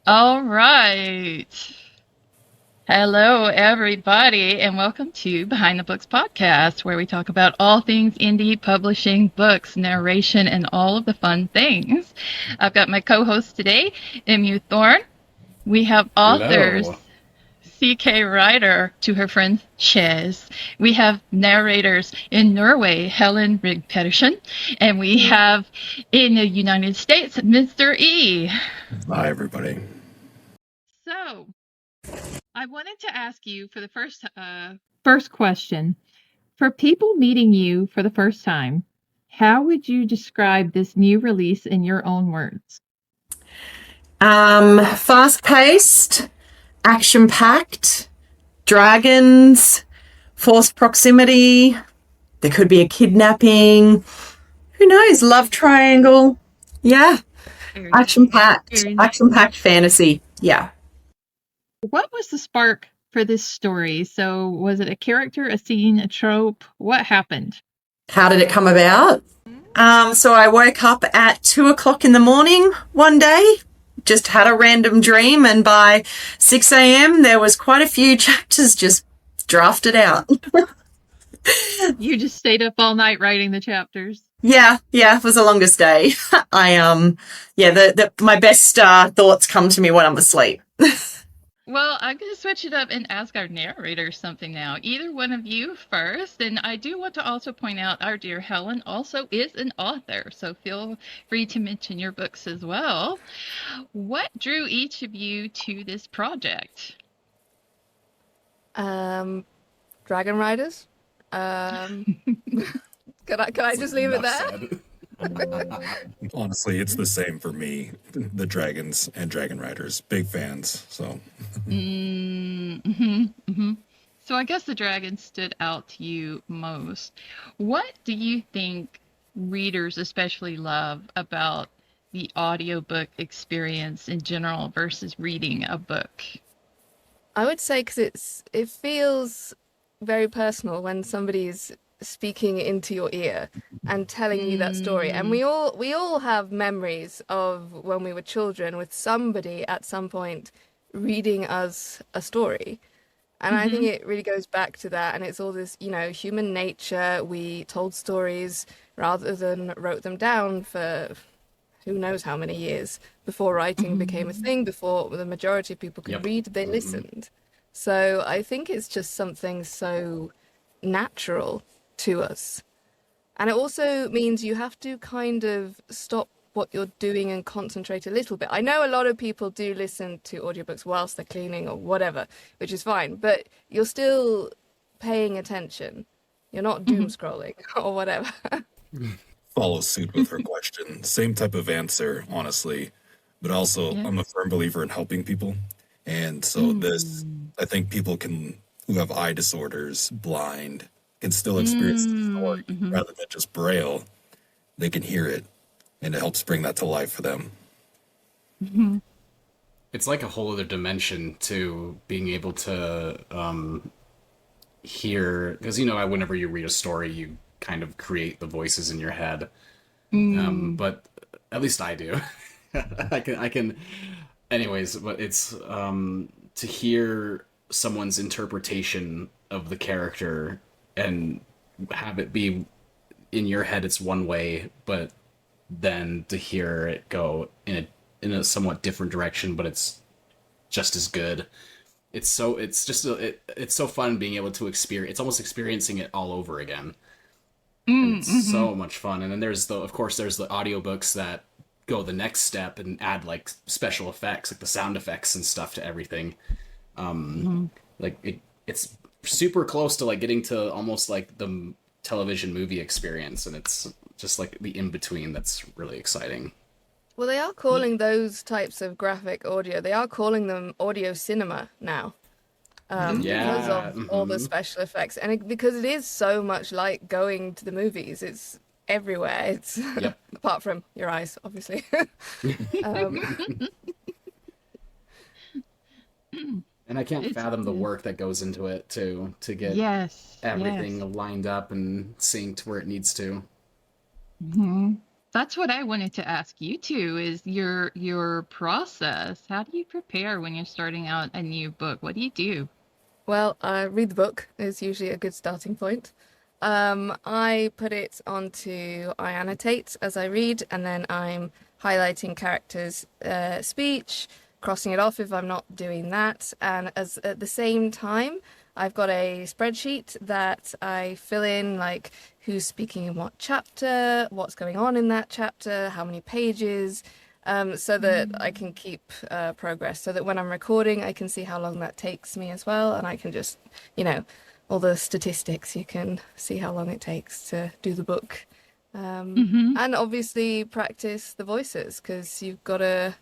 All right. Hello, everybody, and welcome to Behind the Books podcast, where we talk about all things indie publishing, books, narration, and all of the fun things. I've got my co host today, Emu Thorne. We have authors, Hello. C.K. Ryder to her friend Chez. We have narrators in Norway, Helen Rygh-Pedersen. And we have in the United States, Mr. E. Hi, everybody. So, I wanted to ask you for the first question. For people meeting you for the first time, how would you describe this new release in your own words? Fast-paced, action-packed, dragons, forced proximity. There could be a kidnapping. Who knows? Love triangle. Yeah. Action-packed. Action-packed fantasy. Yeah. What was the spark for this story? So was it a character, a scene, a trope? What happened? How did it come about? So I woke up at 2:00 in the morning one day, just had a random dream, and by 6 a.m. there was quite a few chapters just drafted out. You just stayed up all night writing the chapters. Yeah, it was the longest day. My best thoughts come to me when I'm asleep. Well, I'm going to switch it up and ask our narrators something now. Either one of you first. And I do want to also point out our dear Helen also is an author, so feel free to mention your books as well. What drew each of you to this project? Dragon Riders. Can I just leave it there? Honestly, it's the same for me. The dragons and dragon riders, big fans. So, So I guess the dragon stood out to you most. What do you think readers especially love about the audiobook experience in general versus reading a book? I would say because it feels very personal when somebody's speaking into your ear and telling you that story. And we all have memories of when we were children with somebody at some point reading us a story. And I think it really goes back to that. And it's all this, human nature. We told stories rather than wrote them down for who knows how many years before writing became a thing, before the majority of people could read, they listened. So I think it's just something so natural to us. And it also means you have to kind of stop what you're doing and concentrate a little bit. I know a lot of people do listen to audiobooks whilst they're cleaning or whatever, which is fine, but you're still paying attention. You're not doom scrolling or whatever. follow suit with her question. Same type of answer, honestly. But also, I'm a firm believer in helping people. And so, I think people who have eye disorders, blind, can still experience the story rather than just braille. They can hear it, and it helps bring that to life for them. It's like a whole other dimension to being able to hear, because whenever you read a story, you kind of create the voices in your head. But at least I do. I can. Anyways, but it's to hear someone's interpretation of the character and have it be in your head it's one way, but then to hear it go in a somewhat different direction, but it's just as good. It's so fun being able to experience. It's almost experiencing it all over again, and it's so much fun. And then there's the audiobooks that go the next step and add like special effects, like the sound effects and stuff to everything. It's super close to like getting to almost like the television movie experience, and it's just like the in between that's really exciting. Well, they are calling those types of graphic audio, they are calling them audio cinema now. Because of all the special effects. And because it is so much like going to the movies, it's everywhere. It's apart from your eyes, obviously. And I can't fathom the work that goes into it to get everything lined up and synced where it needs to. That's what I wanted to ask you too, is your process. How do you prepare when you're starting out a new book? What do you do? Well, read the book is usually a good starting point. I put it onto, I annotate as I read, and then I'm highlighting characters' speech, crossing it off if I'm not doing that, and as at the same time, I've got a spreadsheet that I fill in, like who's speaking in what chapter, what's going on in that chapter, how many pages, so that I can keep progress, so that when I'm recording, I can see how long that takes me as well, and I can just, all the statistics, you can see how long it takes to do the book. And obviously practice the voices, because you've got to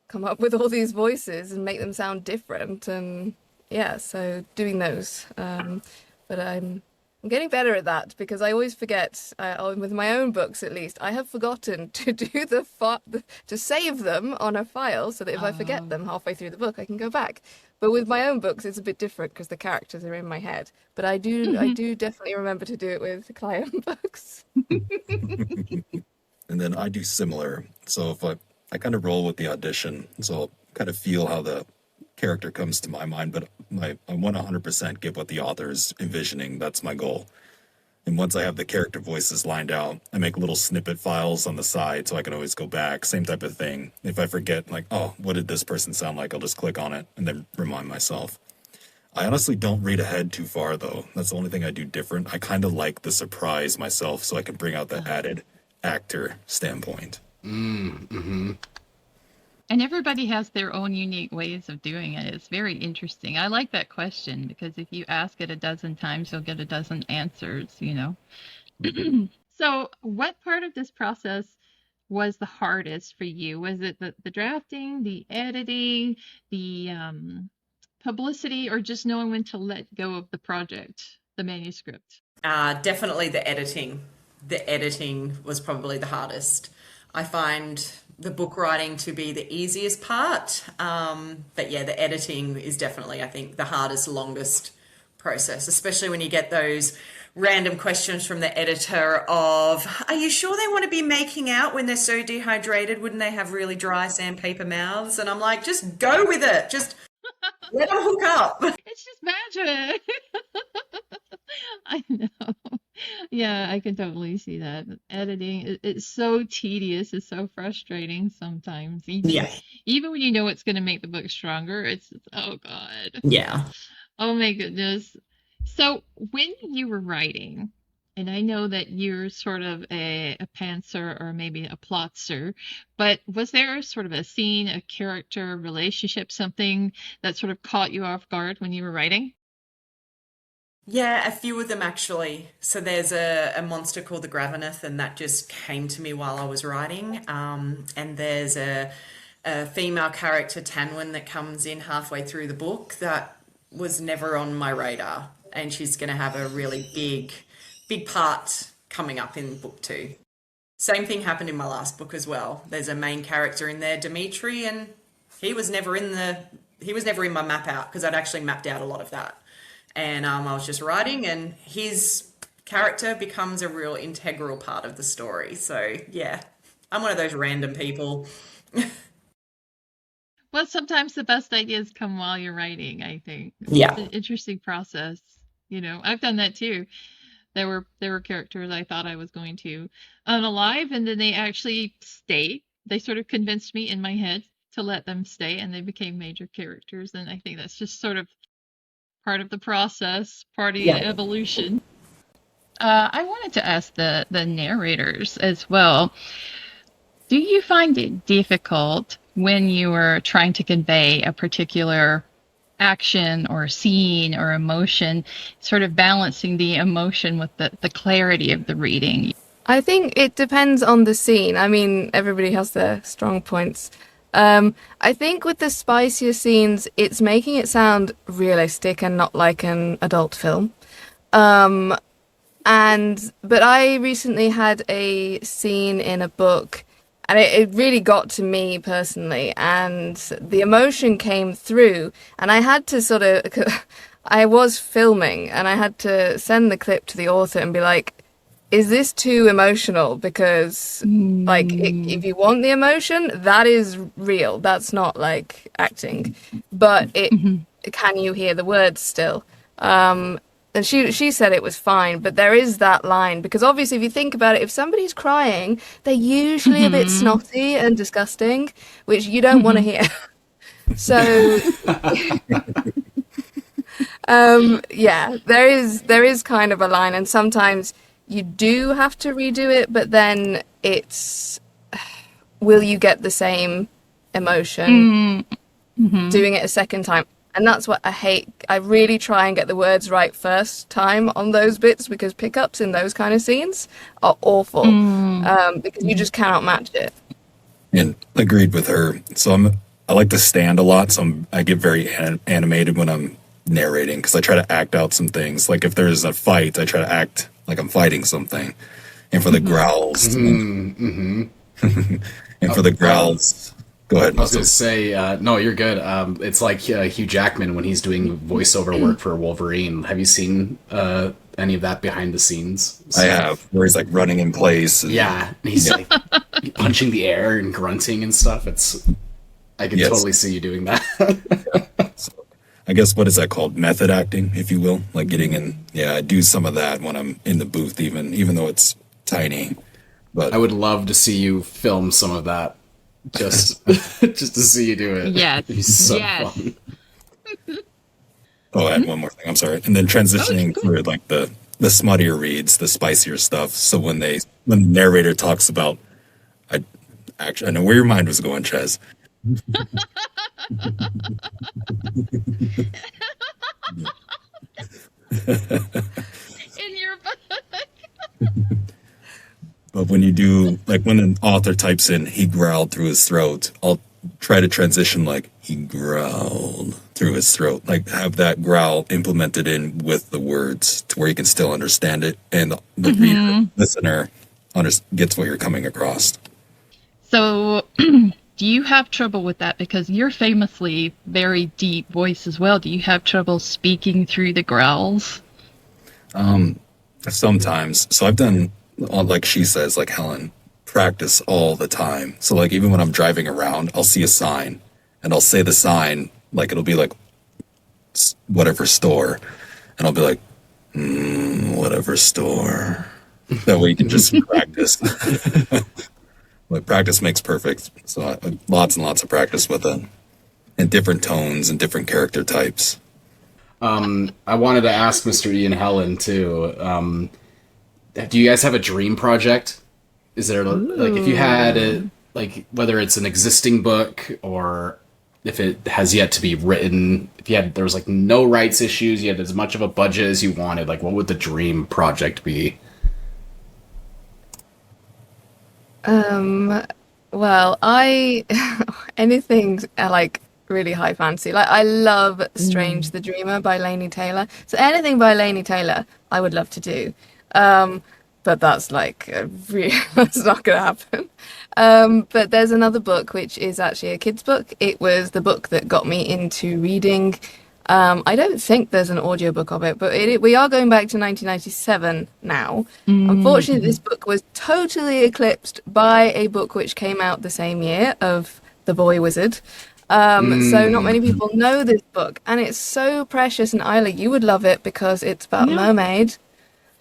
come up with all these voices and make them sound different, and yeah, so doing those. But I'm getting better at that, because I always forget, with my own books at least, I have forgotten to do to save them on a file, so that if I forget them halfway through the book, I can go back. But with my own books, it's a bit different because the characters are in my head. But I do definitely remember to do it with client books. And then I do similar. So if I kind of roll with the audition, so I'll kind of feel how the character comes to my mind, but I want to 100% get what the author's envisioning. That's my goal. And once I have the character voices lined out, I make little snippet files on the side so I can always go back. Same type of thing. If I forget, like, oh, what did this person sound like? I'll just click on it and then remind myself. I honestly don't read ahead too far, though. That's the only thing I do different. I kind of like the surprise myself, so I can bring out the added actor standpoint. Mm-hmm. And everybody has their own unique ways of doing it. It's very interesting. I like that question, because if you ask it a dozen times, you'll get a dozen answers, So what part of this process was the hardest for you? Was it the drafting, the editing, the publicity, or just knowing when to let go of the project, the manuscript? Definitely the editing. The editing was probably the hardest. I find the book writing to be the easiest part. But yeah, the editing is definitely, I think, the hardest, longest process, especially when you get those random questions from the editor of, are you sure they want to be making out when they're so dehydrated? Wouldn't they have really dry sandpaper mouths? And I'm like, just go with it. Just let them hook up. It's just magic. I know. Yeah, I can totally see that. Editing, it's so tedious. It's so frustrating sometimes. Even when you know it's going to make the book stronger, it's oh God. Yeah. Oh my goodness. So when you were writing, and I know that you're sort of a pantser or maybe a plotzer, but was there sort of a scene, a character, relationship, something that sort of caught you off guard when you were writing? Yeah, a few of them actually. So there's a monster called the Graveneth, and that just came to me while I was writing. And there's a female character, Tanwin, that comes in halfway through the book that was never on my radar. And she's going to have a really big part coming up in book 2. Same thing happened in my last book as well. There's a main character in there, Dimitri, and he was never in my map out, because I'd actually mapped out a lot of that. And I was just writing, and his character becomes a real integral part of the story. So yeah, I'm one of those random people. Well, sometimes the best ideas come while you're writing, I think. Yeah. It's an interesting process. I've done that too. There were characters I thought I was going to unalive, and then they actually stayed. They sort of convinced me in my head to let them stay, and they became major characters. And I think that's just sort of part of the process, part of the evolution. I wanted to ask the narrators as well. Do you find it difficult when you are trying to convey a particular action or scene or emotion, sort of balancing the emotion with the clarity of the reading? I think it depends on the scene. I mean, everybody has their strong points. I think with the spicier scenes, it's making it sound realistic and not like an adult film. But I recently had a scene in a book, and it really got to me personally, and the emotion came through, and I had to I was filming, and I had to send the clip to the author and be like, is this too emotional? Because like if you want the emotion, that is real. That's not like acting. But can you hear the words still? And she said it was fine, but there is that line, because obviously if you think about it, if somebody's crying, they're usually a bit snotty and disgusting, which you don't want to hear. So yeah, there is kind of a line, and sometimes you do have to redo it, but then it's, will you get the same emotion doing it a second time? And that's what I hate. I really try and get the words right first time on those bits, because pickups in those kind of scenes are awful, because you just cannot match it. And agreed with her. So I like to stand a lot, so I get very animated when I'm narrating, because I try to act out some things. Like if there's a fight, I try to act like I'm fighting something. And for the growls, and for the growls, go ahead. I was going to say, no, you're good. It's like Hugh Jackman when he's doing voiceover work for Wolverine. Have you seen any of that behind the scenes? I have, where he's like running in place. And, yeah, and he's like punching the air and grunting and stuff. I can totally see you doing that. So, I guess, what is that called? Method acting, if you will. Like getting in. Yeah, I do some of that when I'm in the booth, even though it's tiny. But I would love to see you film some of that. Just to see you do it. Yes. It'd be so fun. Oh, I had one more thing. I'm sorry. And then transitioning through like the smuttier reads, the spicier stuff. So when the narrator talks about, I know where your mind was going, Ches. In your book. But when you do, like when an author types in, he growled through his throat, I'll try to transition like he growled through his throat, like have that growl implemented in with the words to where you can still understand it, and the reader, listener gets what you're coming across. So do you have trouble with that? Because you're famously very deep voice as well. Do you have trouble speaking through the growls? Sometimes. So I've done, like she says, like Helen, practice all the time. So like even when I'm driving around, I'll see a sign and I'll say the sign, like it'll be like whatever store, and I'll be like, whatever store. That way you can just practice. Like practice makes perfect. So lots and lots of practice with it, and different tones and different character types. I wanted to ask Mr. E and Helen too. Do you guys have a dream project? Is there like, if you had a, like, whether it's an existing book or if it has yet to be written, if there was like no rights issues, you had as much of a budget as you wanted, like what would the dream project be? Well, anything like really high fantasy. Like I love Strange the Dreamer by Laini Taylor. So anything by Laini Taylor, I would love to do. But that's like that's not going to happen. But there's another book which is actually a kid's book. It was the book that got me into reading. I don't think there's an audiobook of it, but we are going back to 1997 now. Unfortunately, this book was totally eclipsed by a book which came out the same year of The Boy Wizard. So not many people know this book, and it's so precious. And Isla, you would love it because it's about a mermaid.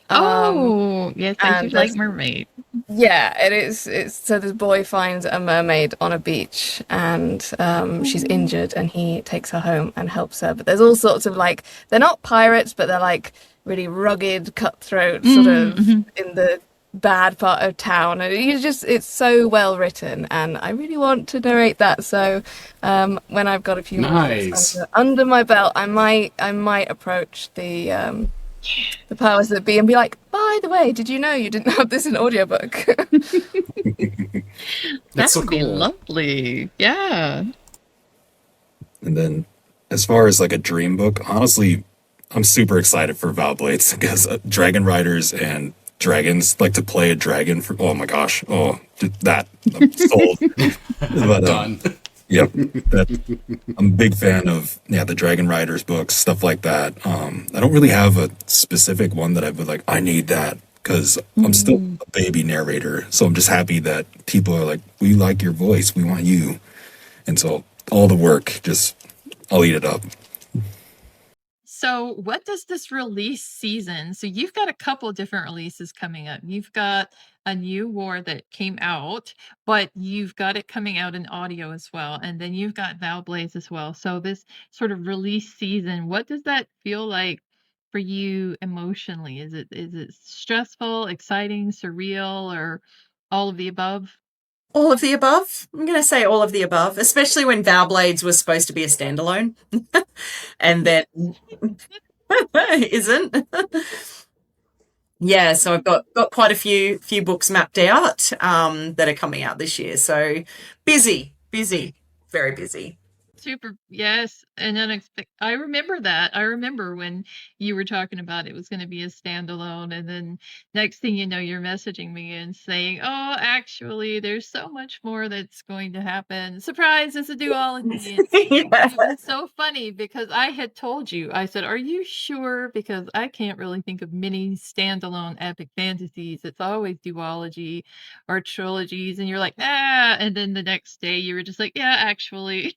Yes, I do like mermaid. Yeah, it is. So this boy finds a mermaid on a beach, and she's injured, and he takes her home and helps her. But there's all sorts of like, they're not pirates, but they're like really rugged, cutthroat, sort of in the bad part of town, and it's so well written, and I really want to narrate that. So when I've got a few months under my belt, I might approach the powers that be and be like, by the way, did you know you didn't have this in audiobook? That so would be cool. lovely. Yeah. And then as far as like a dream book, honestly, I'm super excited for Val Blades, because dragon riders and dragons, like to play a dragon for, oh my gosh, that I'm sold. But, Done. Yep. I'm a big fan of the Dragon Riders books, stuff like that. I don't really have a specific one that I would like, I need that because I'm still a baby narrator. So I'm just happy that people are like, we like your voice, we want you. And so all the work, just I'll eat it up. So, what does this release season? So, you've got a couple different releases coming up. You've got a new war that came out, but you've got it coming out in audio as well. And then you've got Val Blaze as well. So, this sort of release season, what does that feel like for you emotionally? Is it stressful, exciting, surreal, or all of the above? All of the above. I'm going to say all of the above, especially when Val Blades was supposed to be a standalone and then isn't. Yeah, so I've got quite a few books mapped out that are coming out this year. So busy, very busy. Super, yes, and unexpected. I remember that. I remember when you were talking about it was going to be a standalone, and then next thing you know, you're messaging me and saying, "Oh, actually, there's so much more that's going to happen. Surprise! It's a duology." And Yeah. it was so funny because I had told you, I said, "Are you sure?" Because I can't really think of many standalone epic fantasies. It's always duology or trilogies, and you're like, "Ah," and then the next day you were just like, "Yeah, actually."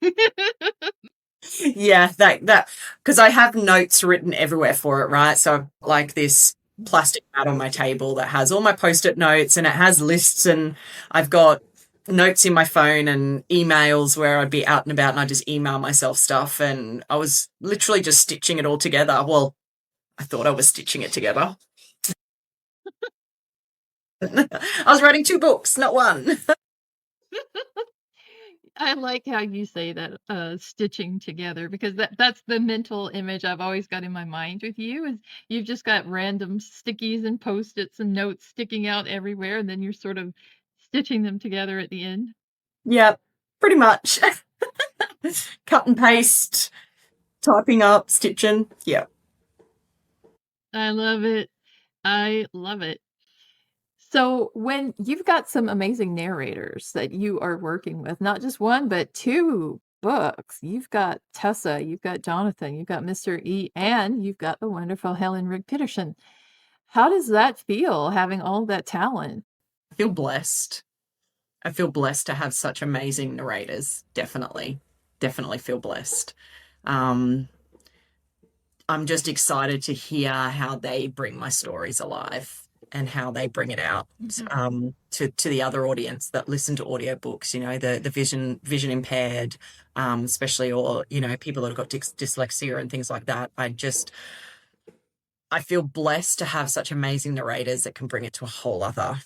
Yeah, that because I have notes written everywhere for it, right? So I've like this plastic mat on my table that has all my post-it notes and it has lists, and I've got notes in my phone and emails where I'd be out and about and I just email myself stuff, and I was literally just stitching it all together. Well, I thought I was stitching it together. I was writing 2 books, not one. I like how you say that, stitching together, because that's the mental image I've always got in my mind with you is you've just got random stickies and Post-its and notes sticking out everywhere, and then you're sort of stitching them together at the end. Yeah, pretty much. Cut and paste, typing up, stitching. Yeah. I love it. I love it. So when you've got some amazing narrators that you are working with, not just one, but 2 books. You've got Tessa, you've got Jonathan, you've got Mr. E, and you've got the wonderful Helen Rygh-Pedersen. How does that feel having all that talent? I feel blessed. I feel blessed to have such amazing narrators. Definitely feel blessed. I'm just excited to hear how they bring my stories alive and how they bring it out to the other audience that listen to audiobooks, you know, the vision impaired, especially, or, you know, people that have got dyslexia and things like that. I feel blessed to have such amazing narrators that can bring it to a whole other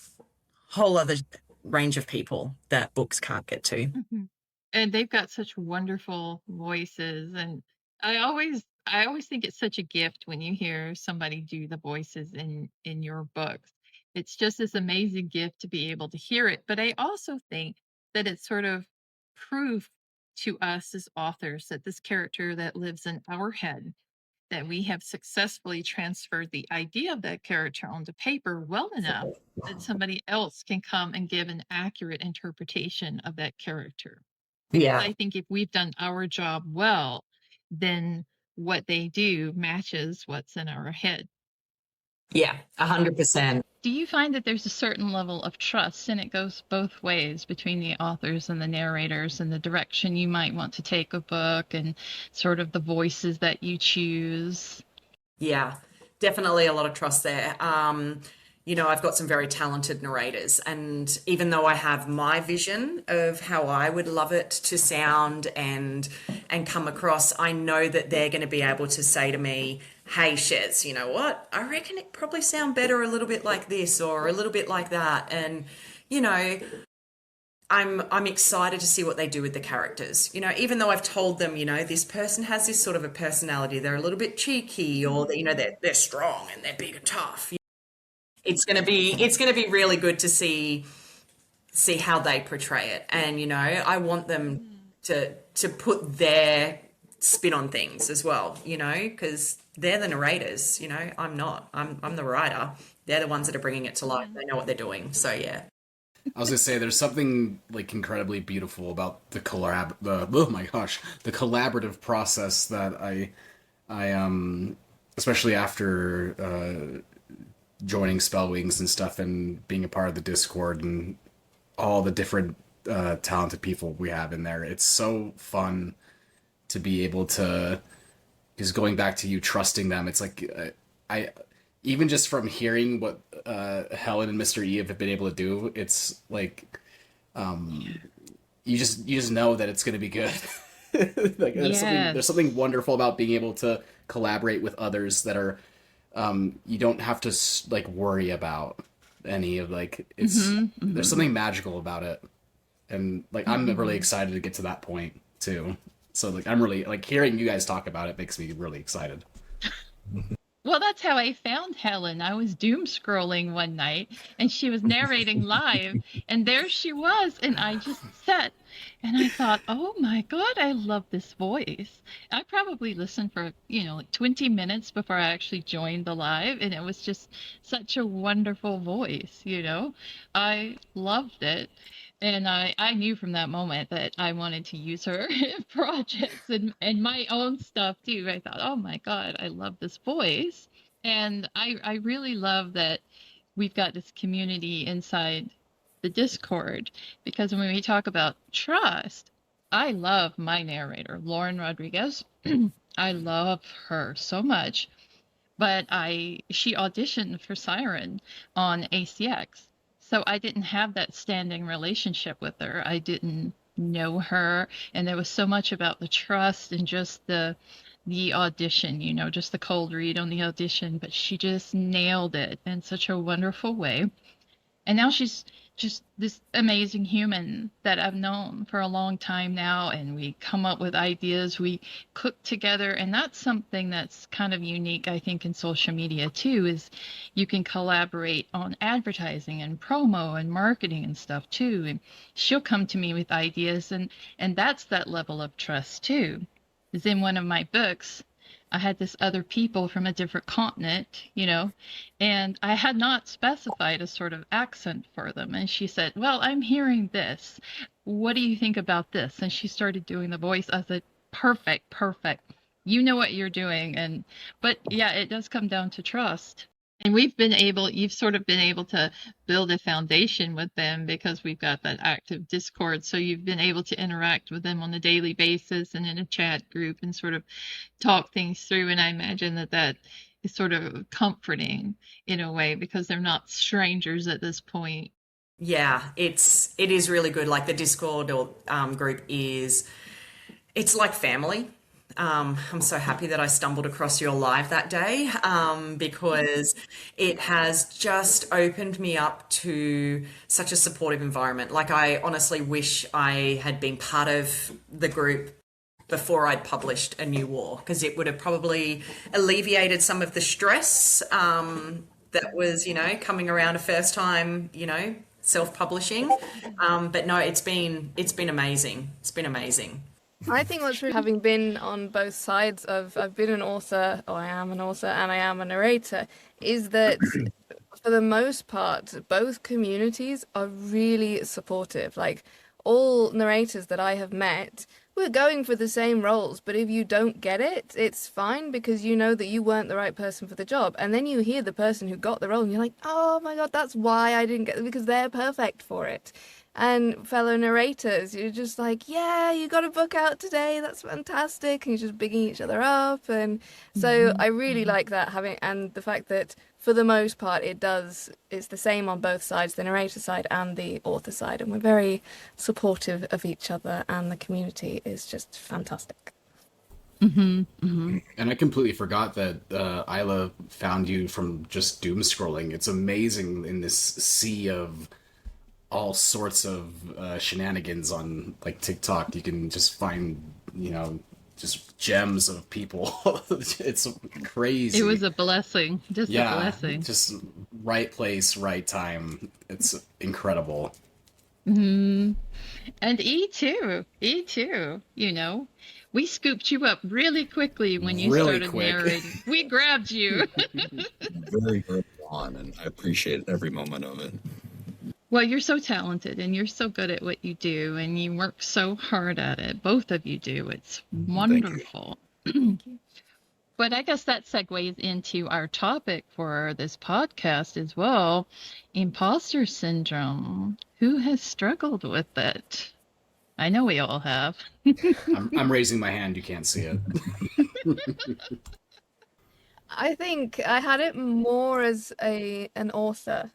range of people that books can't get to. Mhm. And they've got such wonderful voices, and I always think it's such a gift when you hear somebody do the voices in your books. It's just this amazing gift to be able to hear it, but I also think that it's sort of proof to us as authors that this character that lives in our head, that we have successfully transferred the idea of that character onto paper well enough that somebody else can come and give an accurate interpretation of that character. Yeah. I think if we've done our job well, then what they do matches what's in our head. Yeah, 100%. Do you find that there's a certain level of trust, and it goes both ways between the authors and the narrators, and the direction you might want to take a book and sort of the voices that you choose? Yeah, definitely a lot of trust there. You know, I've got some very talented narrators, and even though I have my vision of how I would love it to sound and come across, I know that they're going to be able to say to me, "Hey, Shez, you know what? I reckon it probably sound better a little bit like this or a little bit like that." And you know, I'm excited to see what they do with the characters. You know, even though I've told them, you know, this person has this sort of a personality, they're a little bit cheeky, or you know, they're strong and they're big and tough. It's gonna be really good to see how they portray it. And you know, I want them to put their spin on things as well, you know, because they're the narrators, you know, I'm not. I'm the writer. They're the ones that are bringing it to life. They know what they're doing. So yeah. I was gonna say there's something like incredibly beautiful about the collaborative process that I especially after joining Spellwings and stuff and being a part of the Discord and all the different talented people we have in there. It's so fun to be able to, because going back to you trusting them, it's like I even just from hearing what Helen and Mr. E have been able to do, it's like you just know that it's going to be good. Like there's something wonderful about being able to collaborate with others that are you don't have to like worry about any of like there's something magical about it, and like I'm really excited to get to that point too. So like I'm really like hearing you guys talk about it makes me really excited. Well, that's how I found Helen. I was doom scrolling one night and she was narrating live, and there she was. And I just sat and I thought, oh my God, I love this voice. I probably listened for, like 20 minutes before I actually joined the live. And it was just such a wonderful voice. I loved it. And I knew from that moment that I wanted to use her in projects and my own stuff too. I thought, oh my God, I love this voice. And I really love that we've got this community inside the Discord, because when we talk about trust, I love my narrator, Lauren Rodriguez. I love her so much. But she auditioned for Siren on ACX. So I didn't have that standing relationship with her. I didn't know her, and there was so much about the trust and just the audition, just the cold read on the audition, but she just nailed it in such a wonderful way. And now she's just this amazing human that I've known for a long time now, and we come up with ideas, we cook together, and that's something that's kind of unique, I think, in social media too, is you can collaborate on advertising and promo and marketing and stuff too, and she'll come to me with ideas, and that's that level of trust too. Is in one of my books, I had this other people from a different continent, and I had not specified a sort of accent for them. And she said, well, I'm hearing this. What do you think about this? And she started doing the voice. I said, perfect, perfect. You know what you're doing. But yeah, it does come down to trust. And you've sort of been able to build a foundation with them because we've got that active Discord. So you've been able to interact with them on a daily basis and in a chat group and sort of talk things through. And I imagine that is sort of comforting in a way because they're not strangers at this point. Yeah, it is really good. Like the Discord or group it's like family. I'm so happy that I stumbled across your live that day because it has just opened me up to such a supportive environment. Like I honestly wish I had been part of the group before I'd published A New War, because it would have probably alleviated some of the stress that was, coming around a first time, self-publishing. But no, it's been amazing. It's been amazing. I think what's really, having been on both sides of, I've been an author, or I am an author, and I am a narrator, is that for the most part, both communities are really supportive. Like all narrators that I have met, we're going for the same roles, but if you don't get it, it's fine because you know that you weren't the right person for the job. And then you hear the person who got the role and you're like, oh my God, that's why I didn't get it, because they're perfect for it. And fellow narrators, you're just like, yeah, you got a book out today, that's fantastic, and you're just bigging each other up. And so I really like that, and the fact that for the most part it's the same on both sides, the narrator side and the author side, and we're very supportive of each other, and the community is just fantastic. And I completely forgot that Isla found you from just doom scrolling. It's amazing in this sea of all sorts of shenanigans on like TikTok. You can just find, just gems of people. It's crazy. It was a blessing. A blessing. Just right place, right time. It's incredible. And E too. We scooped you up really quickly when you started narrating. We grabbed you. Very early on, and I appreciated every moment of it. Well, you're so talented and you're so good at what you do, and you work so hard at it. Both of you do. It's wonderful. Thank you. But I guess that segues into our topic for this podcast as well, imposter syndrome. Who has struggled with it? I know we all have. I'm raising my hand. You can't see it. I think I had it more as an author,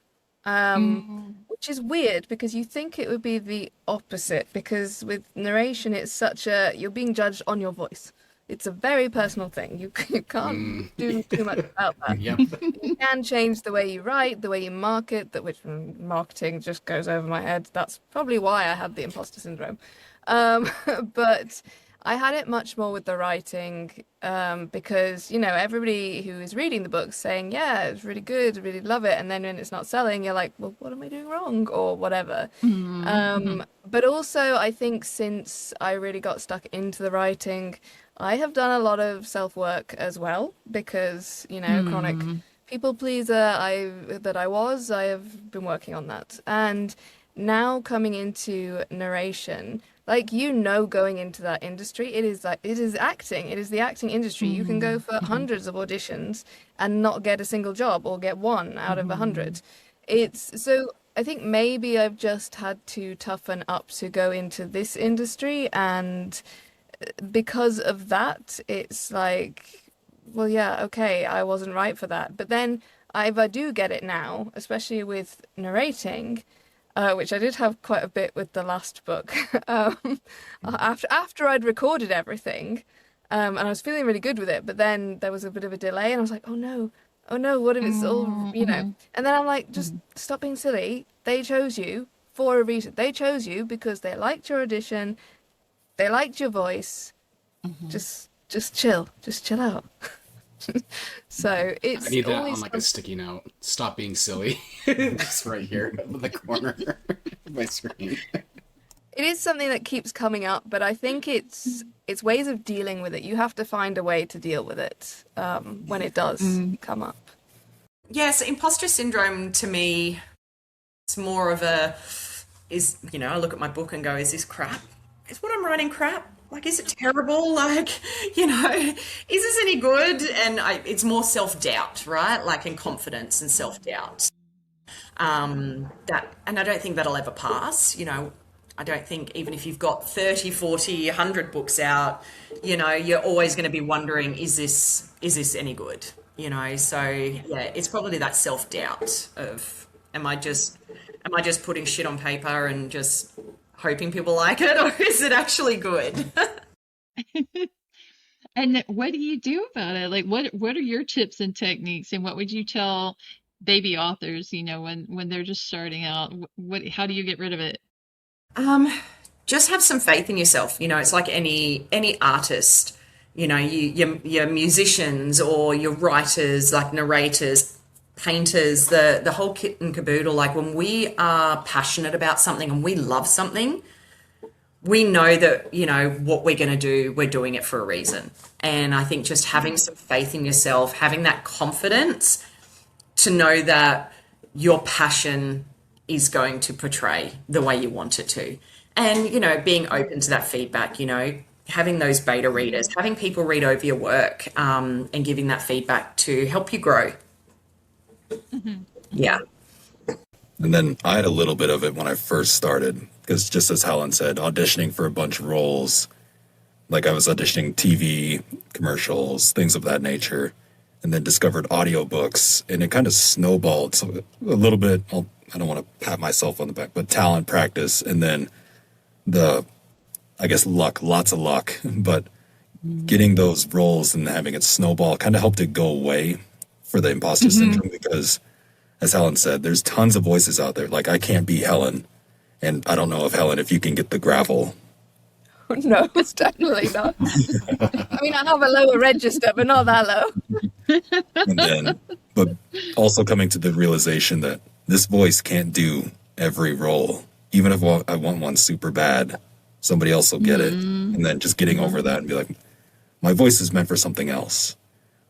which is weird because you think it would be the opposite because with narration it's such a you're being judged on your voice. It's a very personal thing. You can't do too much about that. Yep. You can change the way you write, the way you market, that which marketing just goes over my head. That's probably why I had the imposter syndrome. But I had it much more with the writing because, everybody who is reading the book saying, yeah, it's really good, I really love it. And then when it's not selling, you're like, well, what am I doing wrong? Or whatever. But also, I think since I really got stuck into the writing, I have done a lot of self-work as well because, chronic people pleaser I have been working on that. And now coming into narration, going into that industry, it is acting. It is the acting industry. You can go for hundreds of auditions and not get a single job or get one out of 100. So I think maybe I've just had to toughen up to go into this industry, and because of that, it's like, well, yeah, okay, I wasn't right for that. But then if I do get it now, especially with narrating, which I did have quite a bit with the last book, after I'd recorded everything, and I was feeling really good with it, but then there was a bit of a delay, and I was like, oh no, what if it's all, And then I'm like, just stop being silly. They chose you for a reason. They chose you because they liked your audition, they liked your voice. Just chill out. So it's I need that always on like a sticky note. Stop being silly. Just right here in the corner of my screen. It is something that keeps coming up, but I think it's ways of dealing with it. You have to find a way to deal with it when it does come up. Yes, imposter syndrome to me, it's more of I look at my book and go, is this crap? Is what I'm writing crap? Like, is it terrible? Like, is this any good? And it's more self-doubt, right? Like, in confidence and self-doubt. And I don't think that'll ever pass. I don't think even if you've got 30, 40, 100 books out, you're always going to be wondering, is this any good? So yeah, it's probably that self-doubt of, am I just putting shit on paper and just hoping people like it, or is it actually good? And what do you do about it? Like, what are your tips and techniques, and what would you tell baby authors, when they're just starting out? How do you get rid of it? Just have some faith in yourself. It's like any artist. Your musicians or your writers, like narrators, painters, the whole kit and caboodle. Like, when we are passionate about something and we love something, we know that, what we're going to do, we're doing it for a reason. And I think just having some faith in yourself, having that confidence to know that your passion is going to portray the way you want it to. And, being open to that feedback, having those beta readers, having people read over your work, and giving that feedback to help you grow. Yeah. And then I had a little bit of it when I first started, because just as Helen said, auditioning for a bunch of roles, like I was auditioning TV, commercials, things of that nature, and then discovered audiobooks, and it kind of snowballed. So a little bit, I don't want to pat myself on the back, but talent, practice, and then luck, lots of luck, but getting those roles and having it snowball kind of helped it go away for the imposter syndrome, because as Helen said, there's tons of voices out there. Like, I can't be Helen, and I don't know if Helen, if you can get the gravel. No, it's definitely not. I mean, I have a lower register, but not that low. But also coming to the realization that this voice can't do every role. Even if I want one super bad, somebody else will get it. And then just getting over that and be like, my voice is meant for something else.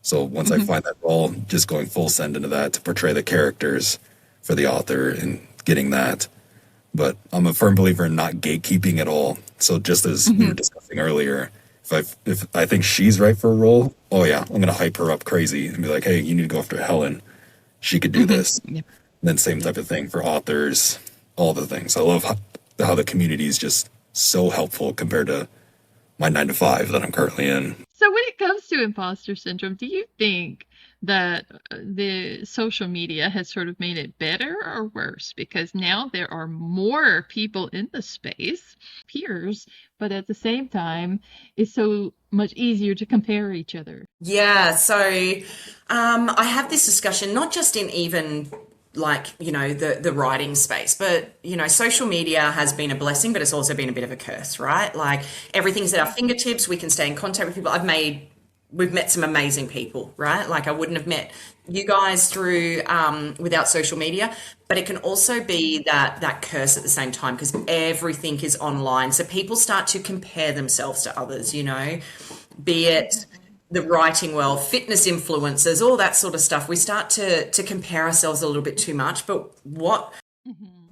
So once I find that role, just going full send into that to portray the characters for the author and getting that. But I'm a firm believer in not gatekeeping at all. So just as we were discussing earlier, if I think she's right for a role, oh yeah, I'm gonna hype her up crazy and be like, hey, you need to go after Helen. She could do this. Yep. And then same type of thing for authors, all the things. I love how the community is just so helpful compared to my 9 to 5 that I'm currently in. So when it comes to imposter syndrome, do you think that the social media has sort of made it better or worse? Because now there are more people in the space, peers, but at the same time, it's so much easier to compare each other. Yeah, so I have this discussion not just in even like, the writing space, but, social media has been a blessing, but it's also been a bit of a curse, right? Like everything's at our fingertips. We can stay in contact with people. We've met some amazing people, right? Like I wouldn't have met you guys through without social media, but it can also be that curse at the same time because everything is online. So people start to compare themselves to others, be it the writing world, fitness influencers, all that sort of stuff. We start to compare ourselves a little bit too much, but what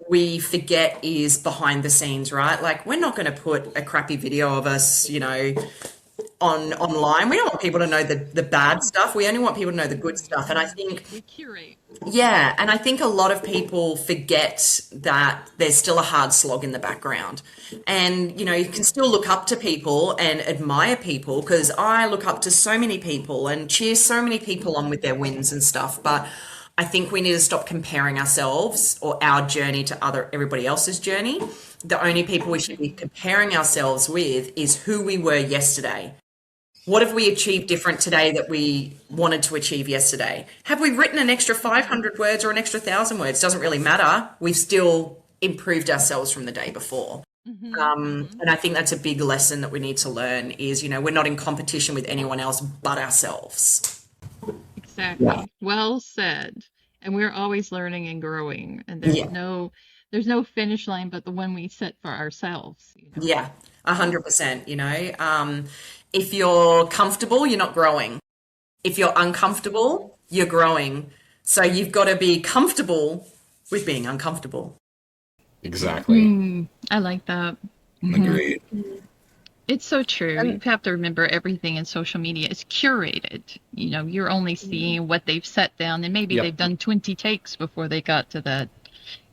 we forget is behind the scenes, right? Like we're not going to put a crappy video of us, online. We don't want people to know the bad stuff. We only want people to know the good stuff. And I think We curate. yeah, and I think a lot of people forget that there's still a hard slog in the background. And, you can still look up to people and admire people because I look up to so many people and cheer so many people on with their wins and stuff. But I think we need to stop comparing ourselves or our journey to everybody else's journey. The only people we should be comparing ourselves with is who we were yesterday. What have we achieved different today that we wanted to achieve yesterday? Have we written an extra 500 words or an extra 1,000 words? Doesn't really matter. We've still improved ourselves from the day before. And I think that's a big lesson that we need to learn is, we're not in competition with anyone else but ourselves. Exactly. Yeah. Well said. And we're always learning and growing. And there's no finish line but the one we set for ourselves. Yeah, 100%, if you're comfortable, you're not growing. If you're uncomfortable, you're growing. So you've got to be comfortable with being uncomfortable. Exactly. I like that. Agreed. It's so true. You have to remember everything in social media is curated. You're only seeing what they've set down, and maybe Yep. they've done 20 takes before they got to that.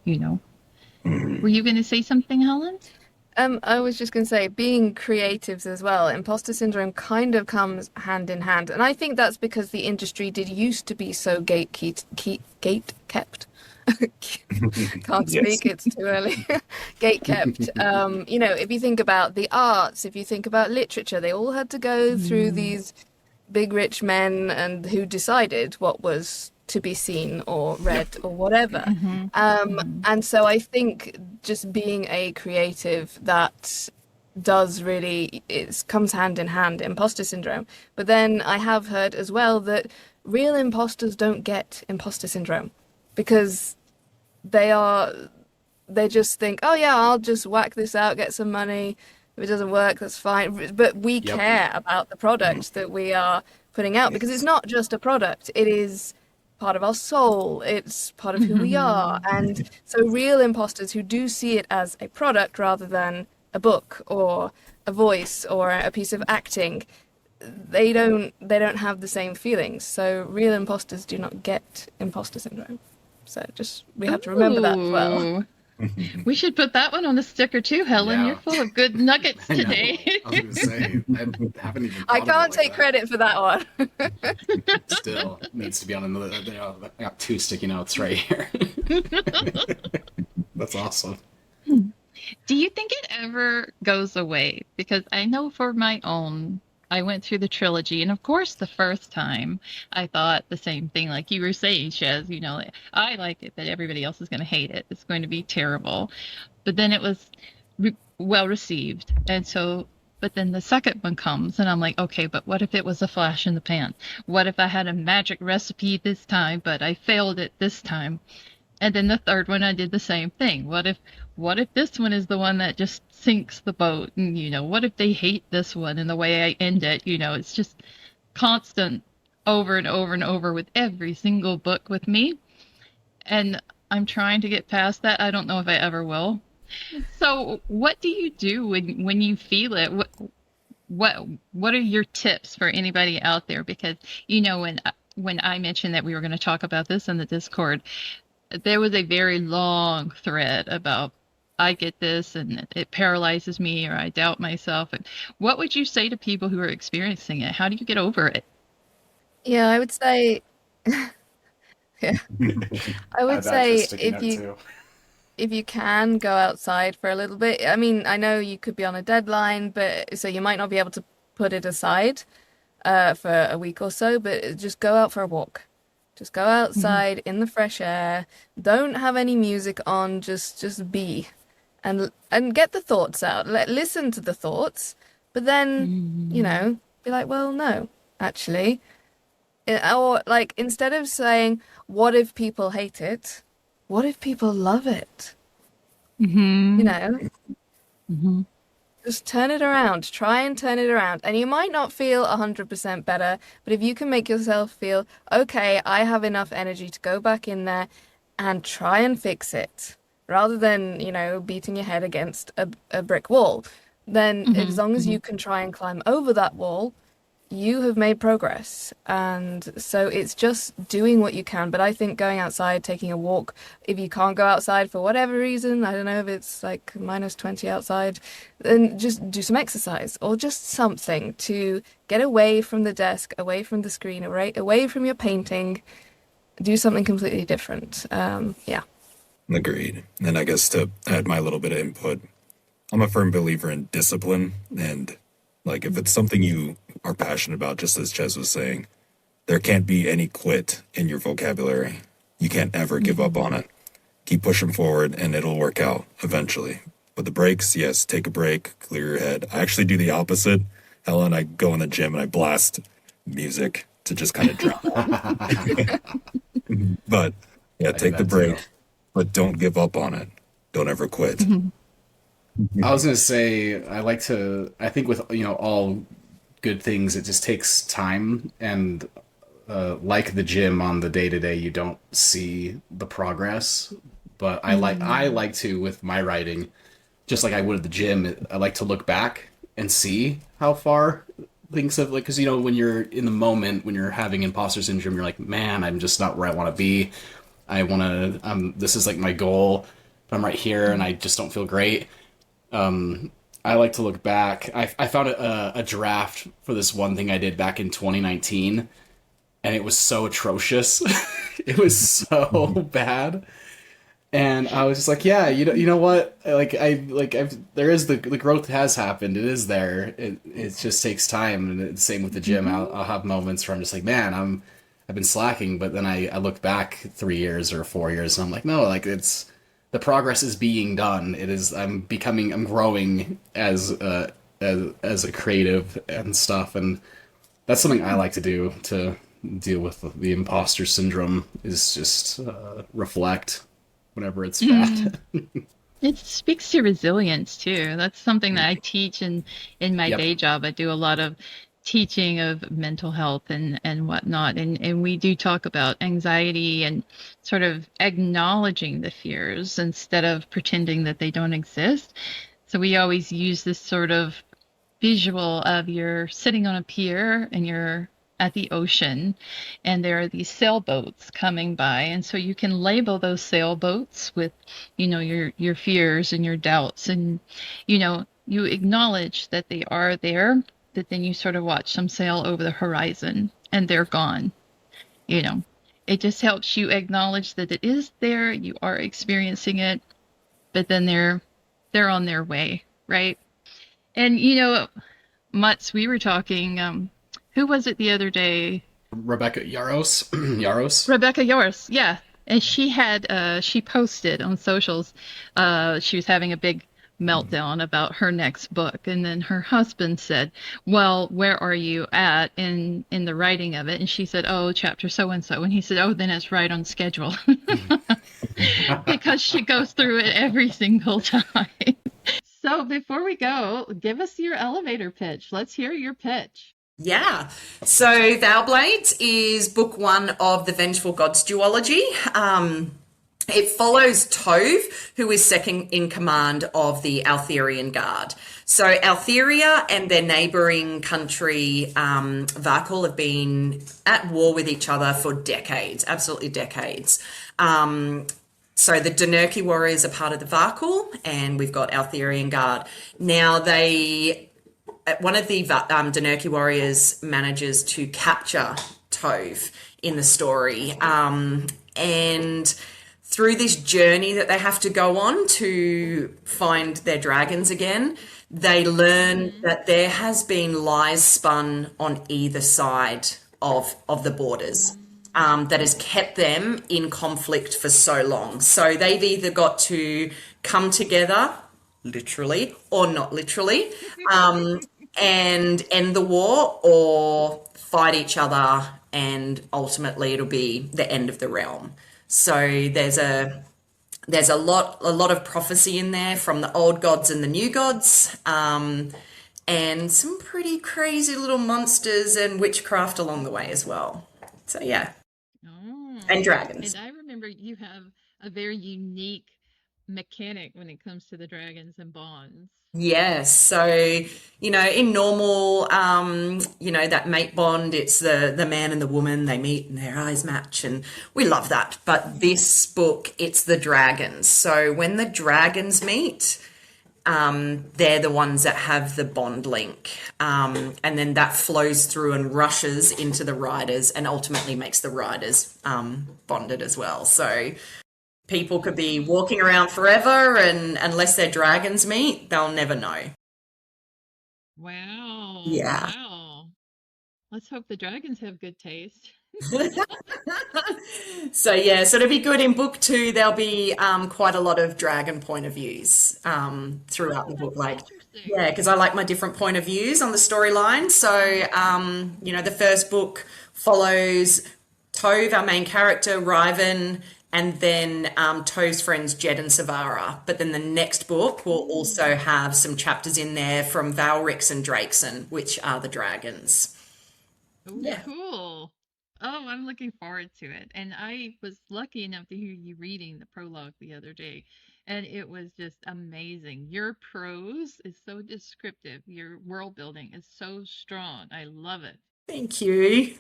Were you going to say something, Helen? I was just going to say, being creatives as well, imposter syndrome kind of comes hand in hand. And I think that's because the industry did used to be so gate-kept. Can't speak, it's too early. Gate-kept. If you think about the arts, if you think about literature, they all had to go through these big rich men and who decided what was to be seen or read or whatever. And so I think just being a creative, that does really, it comes hand in hand, imposter syndrome. But then I have heard as well that real imposters don't get imposter syndrome because they just think, oh yeah, I'll just whack this out, get some money. If it doesn't work, that's fine. But we care about the product that we are putting out because it's not just a product. It is part of our soul. It's part of who we are. And so real imposters who do see it as a product rather than a book or a voice or a piece of acting, they don't have the same feelings. So real imposters do not get imposter syndrome. So we have to remember that as well. Ooh. We should put that one on the sticker too, Helen. Yeah. You're full of good nuggets I know. today. I was going to say, I haven't even I thought of it can't like take that. credit for that one. Still needs to be on another. I got 2 sticky notes right here. That's awesome. Do you think it ever goes away? Because I know for my own, I went through the trilogy, and of course, the first time I thought the same thing, like you were saying, Shez. I like it, but everybody else is going to hate it. It's going to be terrible. But then it was well received, and so. But then the second one comes, and I'm like, okay, but what if it was a flash in the pan? What if I had a magic recipe this time, but I failed it this time? And then the third one, I did the same thing. What if this one is the one that just sinks the boat? And, what if they hate this one and the way I end it? It's just constant over and over and over with every single book with me. And I'm trying to get past that. I don't know if I ever will. So what do you do when you feel it? what are your tips for anybody out there? Because when I mentioned that we were going to talk about this in the Discord, there was a very long thread about I get this and it paralyzes me, or I doubt myself. And what would you say to people who are experiencing it? How do you get over it? Yeah, I would say, yeah, I would I've actually say sticky note too. if you can go outside for a little bit. I mean, I know you could be on a deadline, but so you might not be able to put it aside for a week or so, but just go out for a walk. Just go Hmm. outside in the fresh air. Don't have any music on, just be and get the thoughts out. Listen to the thoughts, but then, Hmm. be like, well, no, actually. Or like instead of saying, what if people hate it? What if people love it? You Hmm. know, Hmm. just turn it around. Try and turn it around. And you might not feel 100% better, but if you can make yourself feel, okay, I have enough energy to go back in there and try and fix it, rather than, beating your head against a brick wall, then as Hmm. long as Hmm. you can try and climb over that wall, you have made progress. And so it's just doing what you can. But I think going outside, taking a walk, if you can't go outside for whatever reason, I don't know if it's like -20 outside, then just do some exercise or just something to get away from the desk, away from the screen, away from your painting, do something completely different. Yeah. Agreed. And I guess to add my little bit of input, I'm a firm believer in discipline. And like, if it's something you are passionate about, just as Ches was saying, there can't be any quit in your vocabulary. You can't ever give up Hmm. on it. Keep pushing forward and it'll work out eventually. But the breaks, yes, take a break, clear your head. I actually do the opposite. Helen, I go in the gym and I blast music to just kind of drown out. But yeah, I do take the that too. break, but don't give up on it. Don't ever quit. Hmm. I was gonna say I think with all good things, it just takes time, and like the gym, on the day to day you don't see the progress, but I like to, with my writing, just like I would at the gym, I like to look back and see how far things have, like, because when you're in the moment, when you're having imposter syndrome, you're like, man, I'm just not where I want to be. I want to, this is like my goal, but I'm right here and I just don't feel great. I like to look back. I found a draft for this one thing I did back in 2019, and it was so atrocious. It was so bad, and I was just like, yeah, you know what? There is the growth has happened. It is there. It just takes time, and it's the same with the gym. I'll Hmm. have moments where I'm just like, man, I've been slacking, but then I look back 3 years or 4 years, and I'm like, no, like it's the progress is being done. It is. I'm growing as a creative and stuff, and that's something I like to do to deal with the imposter syndrome. Is just reflect whenever it's Hmm. bad. It speaks to resilience too. That's something that I teach in my Yep. day job. I do a lot of teaching of mental health and whatnot. And we do talk about anxiety and sort of acknowledging the fears instead of pretending that they don't exist. So we always use this sort of visual of you're sitting on a pier and you're at the ocean and there are these sailboats coming by, and so you can label those sailboats with your fears and your doubts, and you acknowledge that they are there, but then you sort of watch them sail over the horizon and they're gone. you know it just helps you acknowledge that it is there, you are experiencing it, but then they're on their way, right? And Mutz, we were talking. Who was it the other day? Rebecca Yaros. Yaros. Rebecca Yoris, yeah. And she posted on socials, she was having a big meltdown about her next book, and then her husband said, "Well, where are you at in the writing of it?" And she said, "Oh, chapter so and so." And he said, "Oh, then it's right on schedule," because she goes through it every single time. So before we go, give us your elevator pitch. Let's hear your pitch. Yeah. So Thoublades is book one of the Vengeful Gods duology. It follows Tove, who is second in command of the Altherian Guard. So Altheria and their neighbouring country, Varkul, have been at war with each other for decades, absolutely decades. So the Danerki warriors are part of the Varkul, and we've got Altherian Guard. Now one of the Danerki warriors manages to capture Tove in the story, and through this journey that they have to go on to find their dragons again, they learn that there has been lies spun on either side of the borders. That has kept them in conflict for so long. So they've either got to come together, literally or not literally, and end the war, or fight each other, and ultimately it'll be the end of the realm. So there's a lot of prophecy in there from the old gods and the new gods, and some pretty crazy little monsters and witchcraft along the way as well. So yeah. And dragons. And I remember you have a very unique mechanic when it comes to the dragons and bonds. Yes. So, in normal, that mate bond, it's the man and the woman, they meet and their eyes match, and we love that. But this book, it's the dragons. So when the dragons meet, they're the ones that have the bond link. And then that flows through and rushes into the riders and ultimately makes the riders bonded as well. So people could be walking around forever, and unless their dragons meet, they'll never know. Wow. Yeah. Wow. Let's hope the dragons have good taste. So it'll be good. In book 2, there'll be quite a lot of dragon point of views throughout the book. Because I like my different point of views on the storyline. So the first book follows Tove, our main character, Ryven, and then Tove's friends Jed and Savara. But then the next book will also have some chapters in there from Valrix and Drakeson, which are the dragons. Ooh, yeah. Cool. Oh, I'm looking forward to it. And I was lucky enough to hear you reading the prologue the other day, and it was just amazing. Your prose is so descriptive. Your world building is so strong. I love it. Thank you.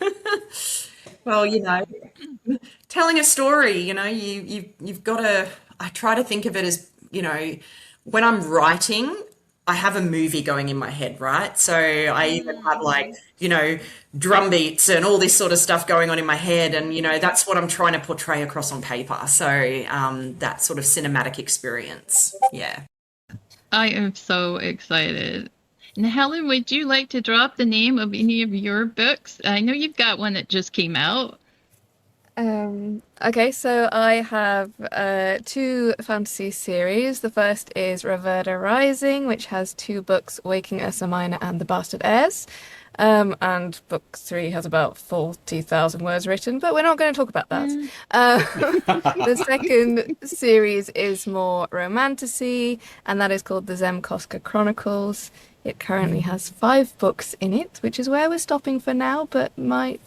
Well, telling a story, you've got to, I try to think of it as, when I'm writing, I have a movie going in my head, right? So I even have drum beats and all this sort of stuff going on in my head. And, that's what I'm trying to portray across on paper. So that sort of cinematic experience. Yeah. I am so excited. And Helen, would you like to drop the name of any of your books? I know you've got one that just came out. Okay, so I have 2 fantasy series. The first is Reverda Rising, which has 2 books, Waking Ursa Minor and The Bastard Heirs. And book 3 has about 40,000 words written, but we're not going to talk about that. The second series is more romantasy, and that is called the Zemkoska Chronicles. It currently has 5 books in it, which is where we're stopping for now, but might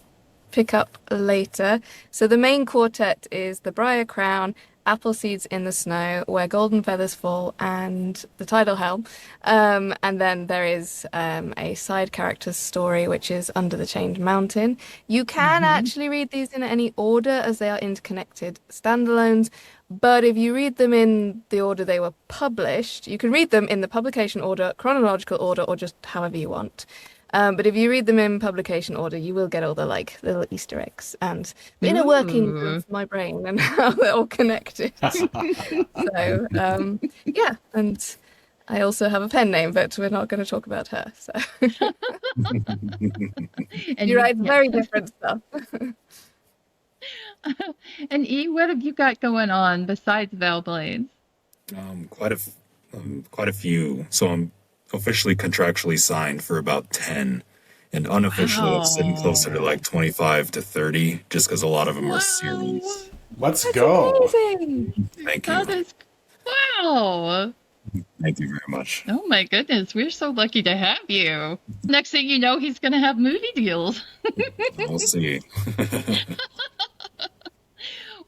pick up later. So the main quartet is The Briar Crown, Apple Seeds in the Snow, Where Golden Feathers Fall, and The Tidal Helm. And then there is a side character story, which is Under the Chained Mountain. You can actually read these in any order, as they are interconnected standalones. But if you read them in the order they were published, you can read them in the publication order, chronological order, or just however you want. But if you read them in publication order, you will get all the little Easter eggs and the inner working of my brain and how they're all connected. So yeah, and I also have a pen name, but we're not going to talk about her. So and you write very different stuff. And E, what have you got going on besides Valblades? Quite a few. So I'm officially contractually signed for about 10, and unofficially it's sitting closer to 25 to 30, just because a lot of them are series. Let's go. Amazing. Thank you. That is, wow. Thank you very much. Oh my goodness, we're so lucky to have you. Next thing you know, he's going to have movie deals. We'll see.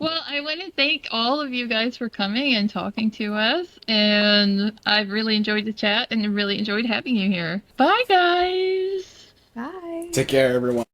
Well, I want to thank all of you guys for coming and talking to us. And I've really enjoyed the chat and really enjoyed having you here. Bye, guys. Bye. Take care, everyone.